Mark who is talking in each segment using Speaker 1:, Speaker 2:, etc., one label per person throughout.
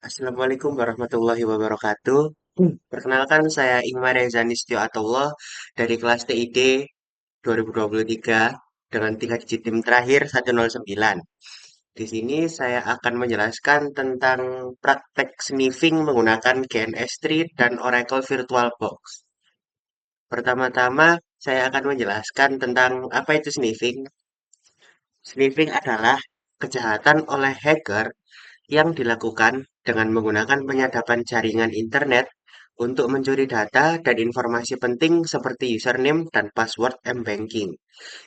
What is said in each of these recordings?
Speaker 1: Assalamualaikum warahmatullahi wabarakatuh. Perkenalkan saya Ingmar Rezani Setioatullah dari kelas TID 2023 dengan 3 digit NIM terakhir 109. Di sini saya akan menjelaskan tentang praktek sniffing menggunakan GNS3 dan Oracle VirtualBox. Pertama-tama, saya akan menjelaskan tentang apa itu sniffing. Sniffing adalah kejahatan oleh hacker yang dilakukan dengan menggunakan penyadapan jaringan internet untuk mencuri data dan informasi penting seperti username dan password m-banking,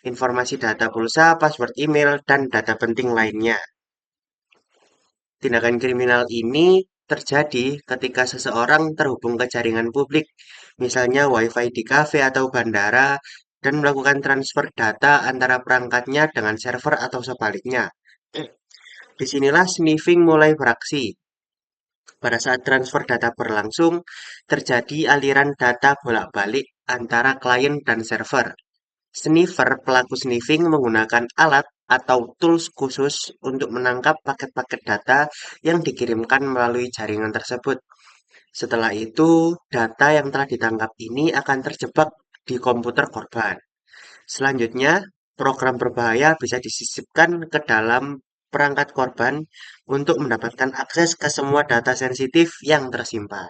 Speaker 1: informasi data pulsa, password email, dan data penting lainnya. Tindakan kriminal ini terjadi ketika seseorang terhubung ke jaringan publik, misalnya WiFi di kafe atau bandara, dan melakukan transfer data antara perangkatnya dengan server atau sebaliknya. Disinilah sniffing mulai beraksi. Pada saat transfer data berlangsung, terjadi aliran data bolak-balik antara klien dan server. Sniffer pelaku sniffing menggunakan alat atau tools khusus untuk menangkap paket-paket data yang dikirimkan melalui jaringan tersebut. Setelah itu, data yang telah ditangkap ini akan terjebak di komputer korban. Selanjutnya, program berbahaya bisa disisipkan ke dalam perangkat korban untuk mendapatkan akses ke semua data sensitif yang tersimpan.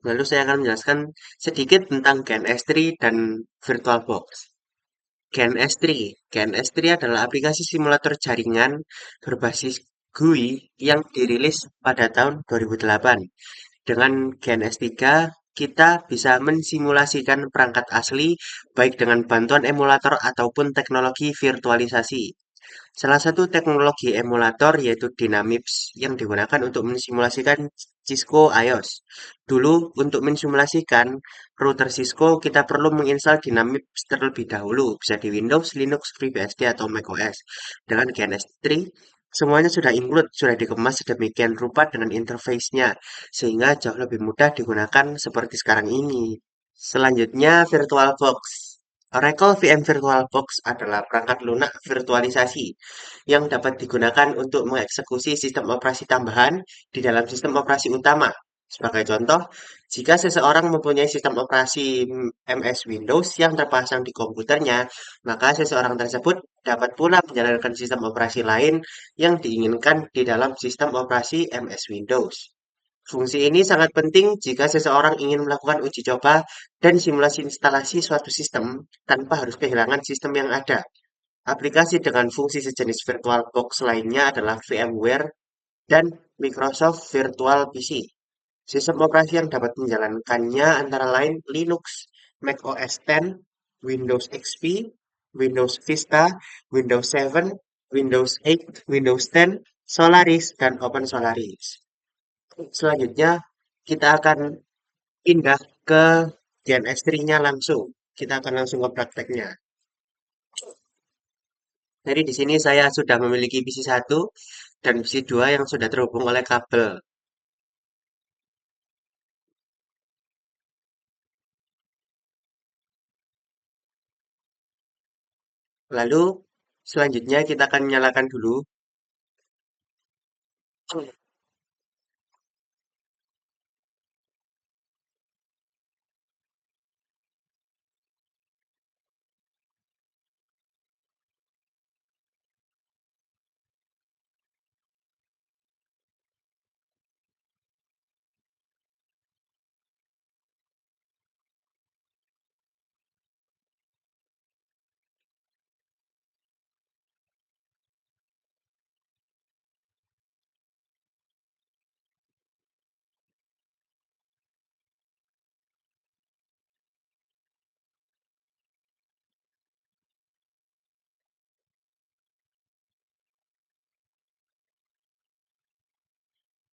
Speaker 1: Lalu saya akan menjelaskan sedikit tentang GNS3 dan VirtualBox. GNS3. GNS3 adalah aplikasi simulator jaringan berbasis GUI yang dirilis pada tahun 2008. Dengan GNS3, kita bisa mensimulasikan perangkat asli baik dengan bantuan emulator ataupun teknologi virtualisasi. Salah satu teknologi emulator yaitu Dynamips yang digunakan untuk mensimulasikan Cisco iOS. Dulu, untuk mensimulasikan router Cisco, kita perlu menginstal Dynamips terlebih dahulu, bisa di Windows, Linux, FreeBSD, atau macOS. Dengan GNS3, semuanya sudah include, sudah dikemas sedemikian rupa dengan interface-nya, sehingga jauh lebih mudah digunakan seperti sekarang ini. Selanjutnya, VirtualBox. Oracle VM VirtualBox adalah perangkat lunak virtualisasi yang dapat digunakan untuk mengeksekusi sistem operasi tambahan di dalam sistem operasi utama. Sebagai contoh, jika seseorang mempunyai sistem operasi MS Windows yang terpasang di komputernya, maka seseorang tersebut dapat pula menjalankan sistem operasi lain yang diinginkan di dalam sistem operasi MS Windows. Fungsi ini sangat penting jika seseorang ingin melakukan uji coba dan simulasi instalasi suatu sistem tanpa harus kehilangan sistem yang ada. Aplikasi dengan fungsi sejenis VirtualBox lainnya adalah VMware dan Microsoft Virtual PC. Sistem operasi yang dapat menjalankannya antara lain Linux, Mac OS X, Windows XP, Windows Vista, Windows 7, Windows 8, Windows 10, Solaris, dan Open Solaris. Selanjutnya, kita akan pindah ke Gen S3-nya langsung. Kita akan langsung ke prakteknya. Jadi di sini saya sudah memiliki PC 1 dan PC 2 yang sudah terhubung oleh kabel. Lalu selanjutnya kita akan nyalakan dulu.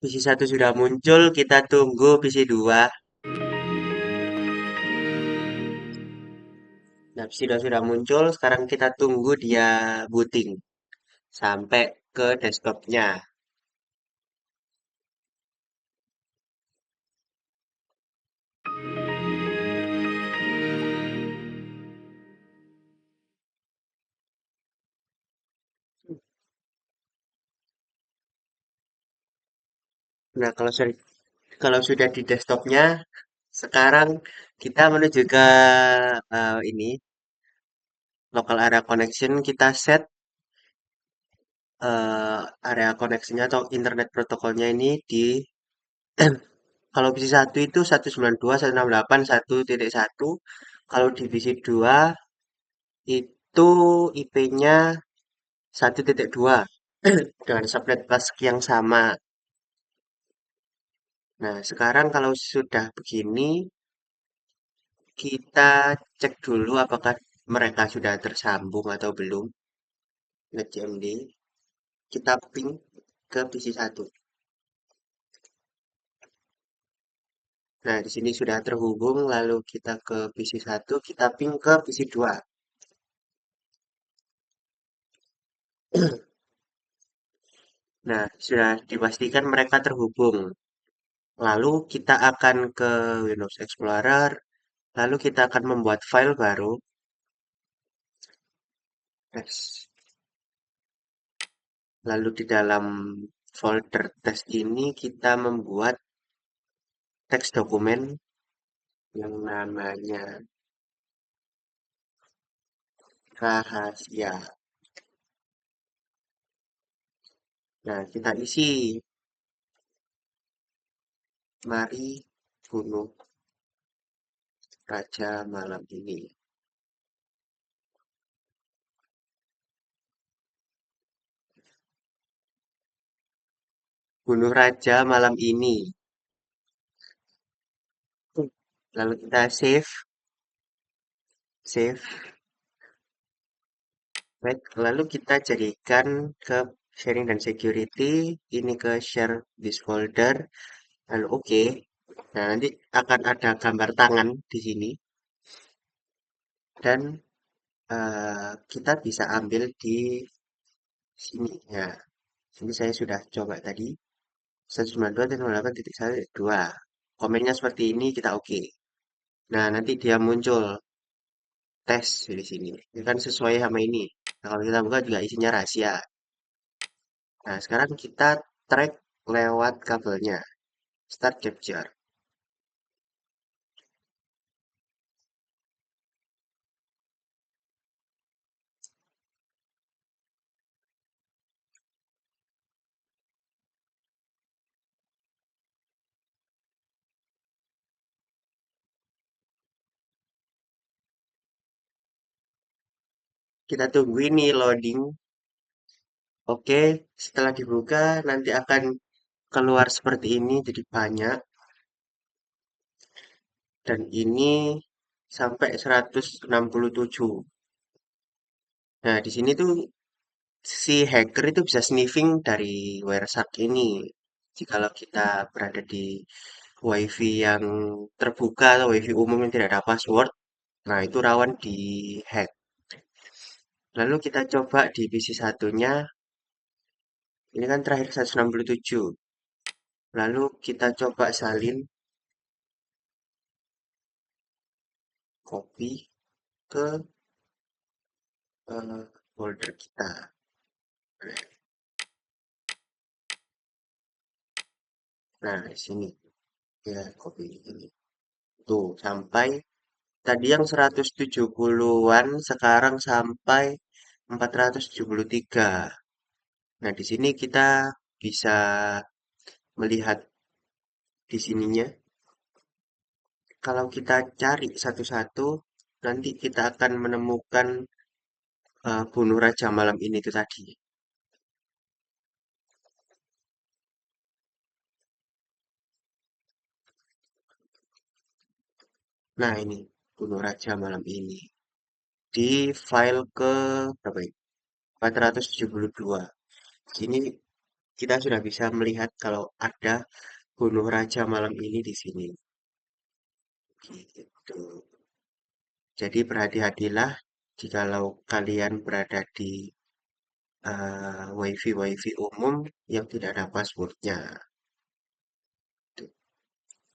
Speaker 1: PC 1 sudah muncul, kita tunggu PC 2. Nah, PC 2 sudah muncul, sekarang kita tunggu dia booting sampai ke desktopnya. Nah, kalau sudah di desktopnya, sekarang kita menuju ke ini local area connection. Kita set area koneksinya atau internet protokolnya ini di kalau divisi satu itu 192.168.1.1. Kalau divisi 2 itu IP-nya 1.2 dengan subnet mask yang sama. Nah, sekarang kalau sudah begini, kita cek dulu apakah mereka sudah tersambung atau belum. Nge-CMD, kita ping ke PC 1. Nah, di sini sudah terhubung, lalu kita ke PC 1, kita ping ke PC 2. Nah, sudah dipastikan mereka terhubung. Lalu kita akan ke Windows Explorer, lalu kita akan membuat file baru. Tes. Lalu di dalam folder tes ini kita membuat teks dokumen yang namanya rahasia. Nah, kita isi, mari bunuh raja malam ini. Bunuh raja malam ini. Lalu kita save, baik. Lalu kita jadikan ke sharing dan security, ini ke share this folder, lalu oke. Nah, nanti akan ada gambar tangan di sini dan kita bisa ambil di sini. Ya, sini saya sudah coba tadi 192.168.1.2. Komennya seperti ini kita oke. Nah, nanti dia muncul tes di sini. Ini kan sesuai sama ini. Nah, kalau kita buka juga isinya rahasia. Nah, sekarang kita track lewat kabelnya. Start capture. Kita tunggu ini loading. Oke, setelah dibuka nanti akan keluar seperti ini, jadi banyak. Dan ini sampai 167. Nah, di sini tuh si hacker itu bisa sniffing dari Wireshark ini. Jikalau kita berada di WiFi yang terbuka atau WiFi umum yang tidak ada password, nah itu rawan di hack. Lalu kita coba di PC satunya, ini kan terakhir 167. Lalu kita coba salin, copy ke folder kita. Nah, di sini ya copy ini. Tuh, sampai tadi yang 170-an sekarang sampai 473. Nah, di sini kita bisa melihat di sininya. Kalau kita cari satu-satu, nanti kita akan menemukan bunuh raja malam ini itu tadi. Nah, ini bunuh raja malam ini. Di file ke berapa ini? 472. Sini kita sudah bisa melihat kalau ada bunuh raja malam ini di sini. Gitu. Jadi berhati-hatilah jikalau kalian berada di WiFi-WiFi umum yang tidak ada passwordnya.